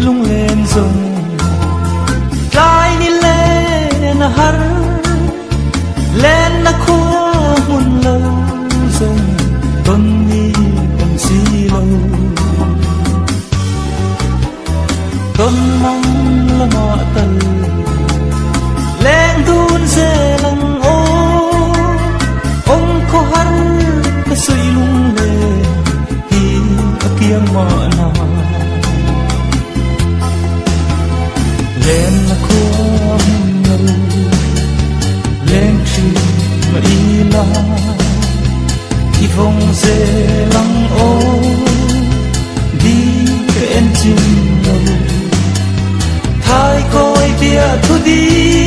lung lên rồng trái đi lên har lên na khô hun lâu rồng tôn ni bằng si lâu tôn mong là mọ tần lên đun dê lăng ô ông có har cái suy lung lên thì kia mọ nào lên là khôn ngầu lên chi mà đi la đi phong dê lăng ô đi cái em chim ngầu thái coi bia thu đi